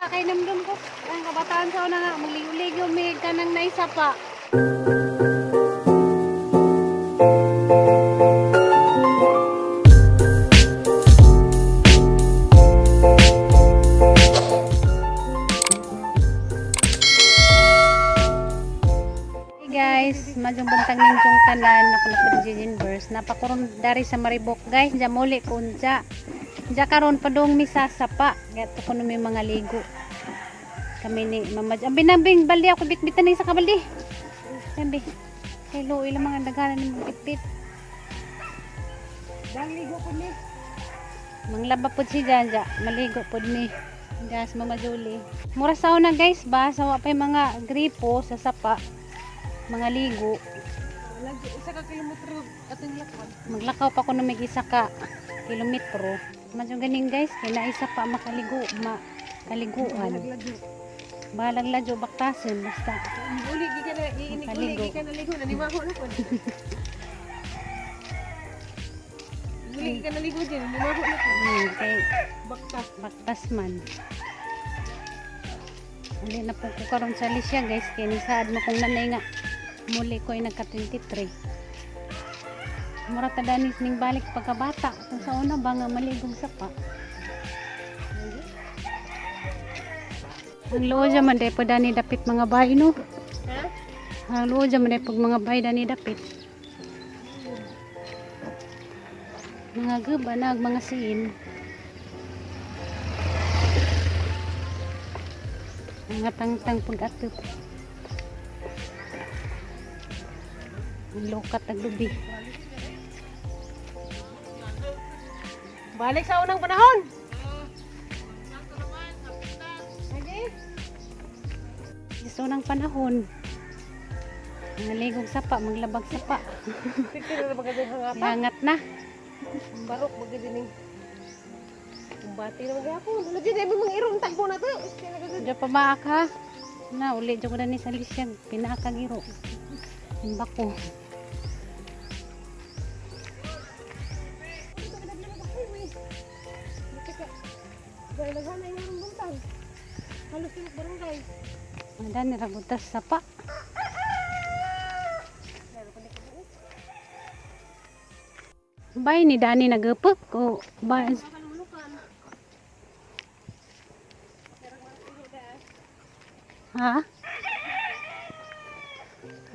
kay namdum ko. Ang kabataan sa una nga, magligo-ligo, may kanang naisa pa. Guys, majong buntang ninjong tanan ako na po Jin Verse napakuron dari sa Maribok guys, ja muli kunja ja karon padung misa sapa gato kuno may mga ligo kami ni mama ang binabing baldi ako bitbitan ni sa kabaldi sabi hello ilang mga daghanan ni bitbit dang ligo pud ni manglaba pud si Janja maligo pud ni gas mama Julie mura sauna guys ba sa wa pay mga gripo sa sapa mga ligo. Isa ka kilometro atong lakwan. Maglakaw pa ko na may isa ka kilometro. Medyo ganing guys, kaya na isa pa makaligo, makaliguan. Balag ladyo baktasin basta. Uli gi ka na ligo na limaho na pod. Uli gi ka na ligo din, limaho na pod. Okay. Baktas man. Uli na po ko karon sa Alicia guys, kaya ni saad mo kung nanay nga muli ko ay nagka 23 mura tadanis ning balik pagkabata kung sa una ba nga maligong sapa ang loo dyan man day po dani dapit mga bahay no ang loo dyan man day pag mga bahay dani dapit mga gubanag mga siin mga tangtang pag-atop lokat ang lubi. Balik sa unang panahon. Sa unang panahon. Maligog sapa, maglabag sapa. Hangat na. Barok magdining. Kumbati na magyapon. Lagi na mga irong tagbo na to. Diyan pa maak ha. Na uli diyan ko na ni sa lisyag. Pinakag iro. Imbak ko. Dahil naghanay nga ng buntang. Halos yung barangay. Ada ni rabutas sapa. Bay ni Dani nagepek ko ba ha?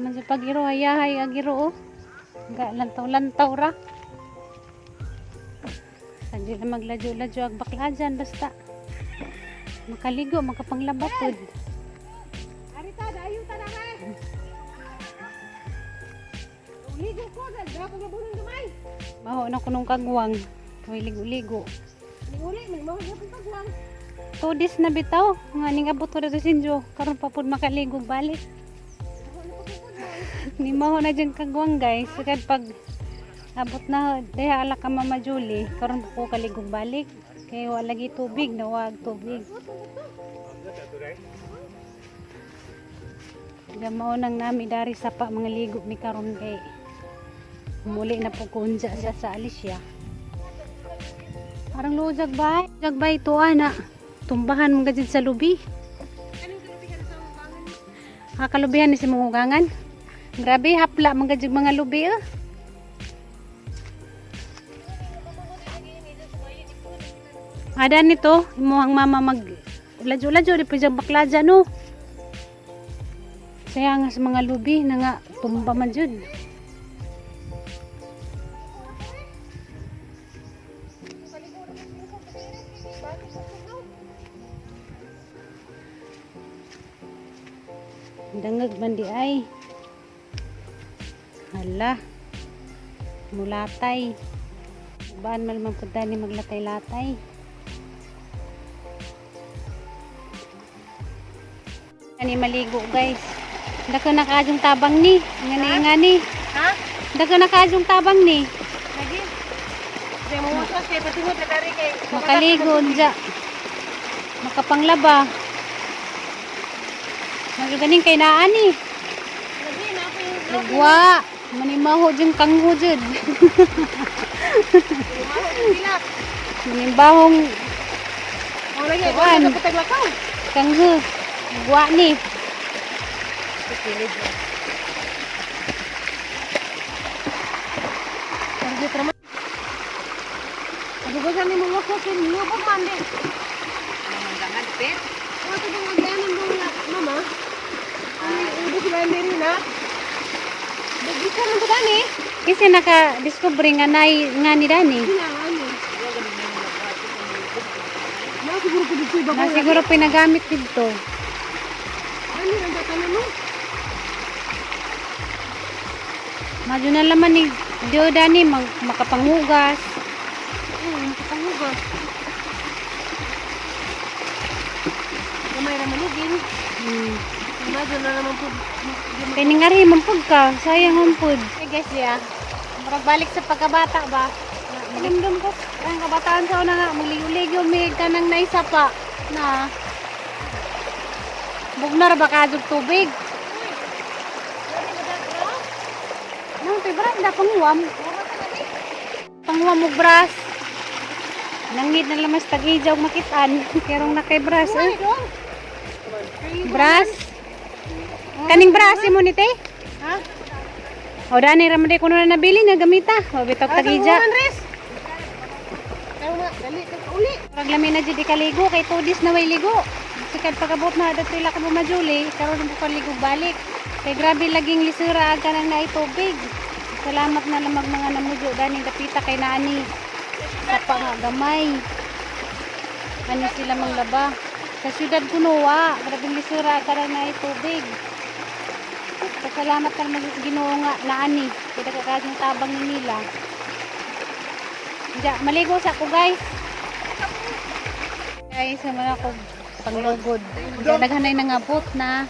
Masih pagiro ayahay agiro oh. Enggak lantaw-lantaw ra. Sadyo na magladyo-ladyo ag bakla dyan basta. Makaligo, makapanglabapod. Arita, dayo ta na re. Uligo ko, dapat gabunan gamay. Baho na kunong kagwang. Huwag ligo-ligo. Uli, may mga gapon pagwang. 2 days na bitaw. Nga ning abot ko na sinjo. Karon pa pud makaligo balik. Ni maho na dyan kagwang guys. Sagad pag abot na daya ala ka Mama Julie. Karon pa ko kaligog balik. Kaya wala lagi tubig. Nawag tubig. Gamao nang nami dari sa pa mga ligo mi karon kay muli na po kunja sa Alicia. Parang lo jagbay. Jagbay to ana. Tumbahan mo gajid sa lubi. Anong kalubihan sa ugangan? Kalubihan ni si mga ugangan. Grabe, hapla mga gajig mga lubi oh. Ada nito, imuhang mama mag ladyo-ladyo di pa bakla dyan no. Saya nga sa mga lubi na nga tumba man dyan. Dangag man di ay. Hala. Mulatay. Baan man man punta ni maglatay-latay. Ani maligo guys. Dako nakajong tabang ni. Ngani. Ha? Dako nakajong tabang ni. Lagi. Di mo waswas kay patungod na dari kay. Makaligo dya. Makapanglaba. Maganing kay naani. Lagi na ako yung Lugwa. Manimaho dyan kangho dyan. lumaho ng bilak. Manimbahong O lagi, Kuan. ano ka taglakaw? kang gwa ni. Kilid. Ang traman. Adugasan ni mo wasasin niyo pag mandi. Jangan pet. Ano to bang agyanan mo mama? Ay, ubo si Bandiri na. Bigisa man to gani. Kasi naka-discover nga ni Dani. Kailangan mo. Na siguro ko dito iba Na siguro pinagamit dito. Ano ang tatanong mo? Madyo na laman ni Dio Dani makapanghugas. Kapangugas. Gamay ra manugin. Imagine na naman po. Kaya ningari mampug ka. Sayang mampug. Okay guys ya. Marag balik sa pagkabata ba? Malimdom ko. Ang kabataan sa una nga. Magligo-ligo may kanang naisa pa. Na. Bugnar ba kadug tubig? Nang tibrat na panguwam. Panguwam mo bras. Nangid na lamas tag-ijaw makitaan. Kerong na kay bras eh. Bras. Kaning bras mo ni te? Ha? O dani ra man kuno na nabili na gamita. O bitok tag-ija. Kaya nga, dali ka uli. Pag lami na jud ikaligo kay tudis na way ligo. Sikad pagabot na dato ila ka mo majuli, karon mo ligo balik. Kay grabe laging lisura ag kanang naay tubig. Salamat na lamang mga namudyo dani dapita kay naani. Sa pangagamay. Ani sila manglaba. Sa syudad kunowa, grabe lisura ag kanang naay tubig. Salamat ka naman Ginoo nga naani. Kaya kakasing tabang ni nila. Diya, maligo sa ako guys. Guys, naman ako panglugod. Diya, naghanay na nga boat na.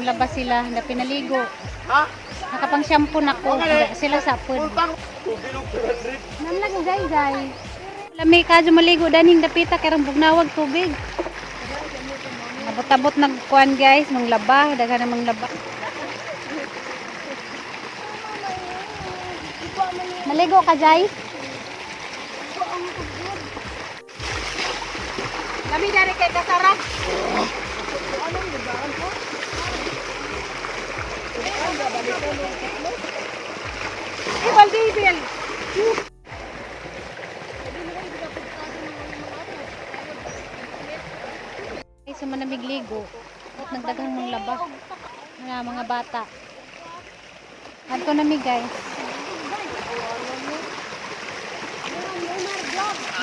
Labas sila, na pinaligo. Nakapang shampoo na ko. Diya, sila sa food. Namlag gay. Lami ka maligo daning dapita karang bugnawag tubig. Abot-abot nagkuan guys, manglaba, daghan na manglaba. Maligo ka, Jai? Kami dari kay Kasara. Baldi Bill. Ay, sumanamig ligo. At nagdagang manglaba. Mga bata. Adto nami guys.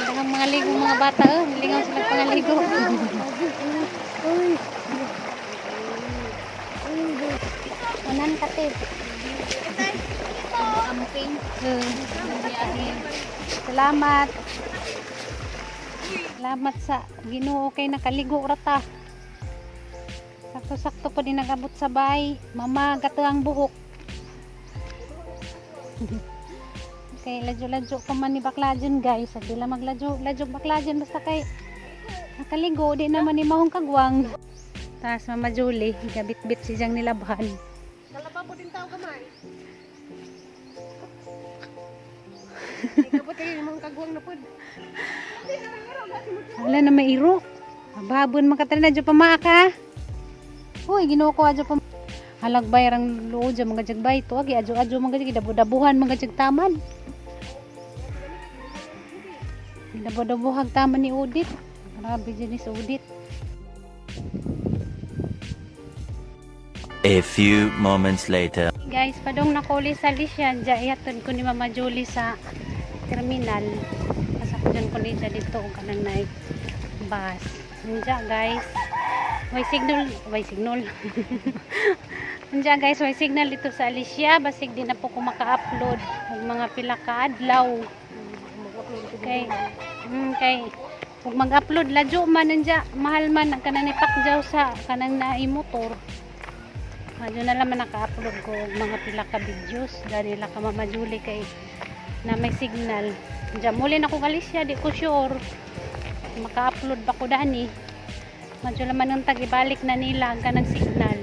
Ang mga ligo mga bata, lingaw sila pangaligo. Unan katib. Amping. Salamat. Salamat sa Ginoo kay nakaligo rata. Sakto-sakto po din nagabot sa bay. Mama, gato ang buhok. Kay ladyo-ladyo pa man ni baklajon guys. Sagdi lang magladyo baklajon basta kay nakaligo di naman ni mahong kagwang. Tas Mama Julie, gabit-bit si Jang nilabhan. Nalaba po din tao kamay. Ikabot kayo mga kagwang na pod. Wala na may iro. Babon makatali na dyan pa maka. Uy, Ginoo ko adyo pa. Halagbay rang luod dyan mga jagbay. Ito agi adyo-adyo mga jagbay. Dabu-dabuhan mga jagtaman. Dabu-dabuhag taman ni Udit. Grabe dyan ni Udit. A few moments later. Guys, padong nakuli sa Lisyan. Diya ihatod ko ni Mama Julie sa terminal. Pasakudyan ko ni siya dito kung kanang night bus. Diya guys. May signal. Diya guys, may signal dito sa Alicia. Basig din na po ko maka-upload ng mga pila ka adlaw. Okay. Kung mag-upload ladyo man nandiya, mahal man ang kanang ipakjaw sa kanang naimotor. Medyo na lang naka-upload ko mga pila ka videos dahil nila ka Mama Julie kay na may signal. Diyan muli na ko Alicia, di ko sure maka-upload ba ko dani. Medyo naman nung tagibalik na nila ang kanang signal.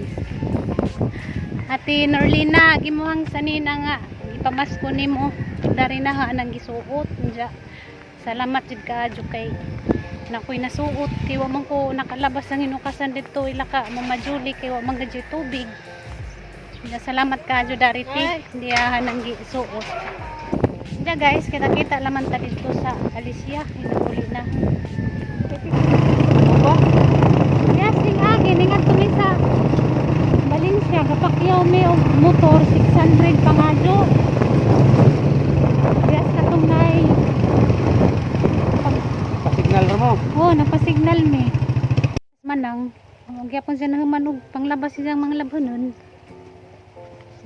Ati Norlina, gimuhang sanina nga ipamasko nimo dari na ha nang gisuot. Diyan salamat jud kaadyo kay na ko'y nasuot kay wa man ko nakalabas ng inukasan dito ilaka Mama Julie kay wa man gadyo tubig. Salamat ka jud dariti hindi nang gisuot. Diya guys kita laman ta dito sa Alicia inuli na. Ano ba? Yes, sing agi ningat tumi sa Valencia gapakyaw may og motor 600 pangadyo. Yes katong nay Signal mo. oh, napasignal me. Manang, magyapon siya nahumanog panglabas siyang mga labhanon.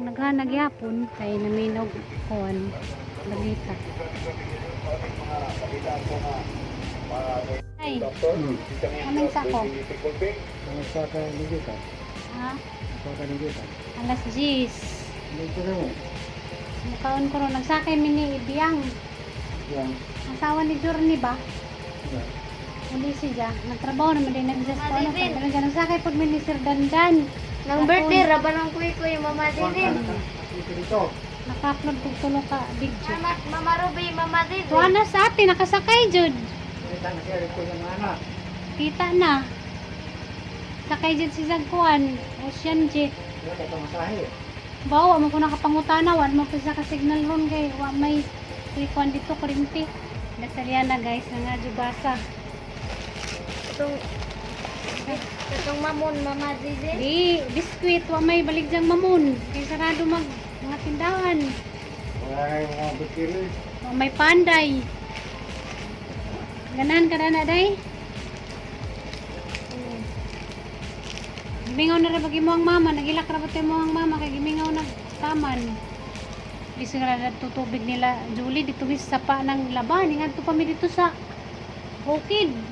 Naghanag yapon kay naminog kuan balita. Ay, kaming sa ko. Sa ka nigita. Ha? Sa ka nigita. Alas 10. Dito mo. Mukaon ko ron nagsakay mi ni Ibiyang. Yan. Asawa ni Journey ba? Yan. Uli siya. Nagtrabaho naman din nag-just ko ano. Talaga nagsakay pod mi ni Sir Dandan. Nang birthday, raba ng kuy-kuy, Mama Didin. Dito. Naka-upload kog tulo ka video. Anak, Mama Ruby, Mama Didin. Tuana sa atin nakasakay jud. Kita na kaya ko yung anak. Kita na. Sakay jud si Zagkuan, Ocean Jet. Wala ka masahe. Bawa mo ko nakapangutana, wan mo pa sa signal ron kay wa may kuan dito kurinti. Nasaliana guys, nga jubasa. Itong mamon, Mama Didin. Di, biskwit, wa may baligjang mamun. Kay sarado mga tindahan. Wala yung mga bukiri. Wa may panday. Ganan ka na day? Gimingaw na rin pag mo ang mama, nagilak na pati mo ang mama, kay gimingaw na taman. Bisa nga na tutubig nila, Julie, dito sa sapa ng laban. Ingat to kami dito sa Bukid.